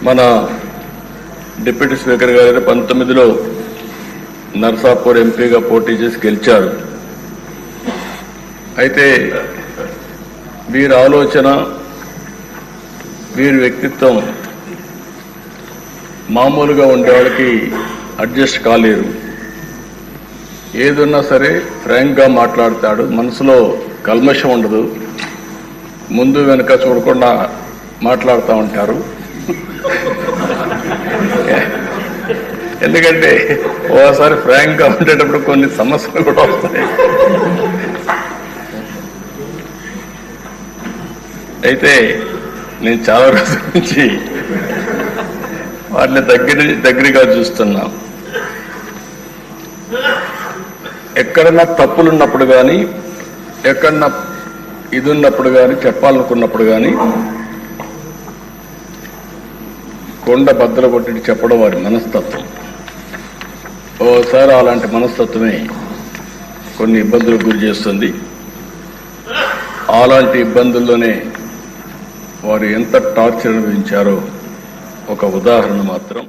మన deputy speaker గారు 19లో నర్సాపూర్ ఎంపీగా పోటీ చేసి గెలిచారు. అయితే వీరి ఆలోచన, వీరి వ్యక్తిత్వం మామూలుగా ఉండే వాళ్ళకి అడ్జస్ట్ కాలేరు. ఏదున్నా సరే ఫ్రాంక్గా మాట్లాడతాడు, మనసులో కల్మషం ఉండదు, ముందు వెనుక చూడకుండా మాట్లాడుతూ ఉంటారు. ఎందుకంటే ఓసారి ఫ్రాంక్గా ఉండేటప్పుడు కొన్ని సమస్యలు కూడా వస్తాయి. అయితే నేను చాలా రోజుల నుంచి వాటిని దగ్గరగా చూస్తున్నా. ఎక్కడన్నా తప్పులున్నప్పుడు కానీ, ఎక్కడన్నా ఇది ఉన్నప్పుడు కానీ, చెప్పాలనుకున్నప్పుడు కానీ కొండ బద్దలు కొట్టి చెప్పడం వారి మనస్తత్వం. ఓసారి అలాంటి మనస్తత్వమే కొన్ని ఇబ్బందులకు గురి చేస్తుంది. అలాంటి ఇబ్బందుల్లోనే వారు ఎంత టార్చర్ అనుభవించారో ఒక ఉదాహరణ మాత్రం.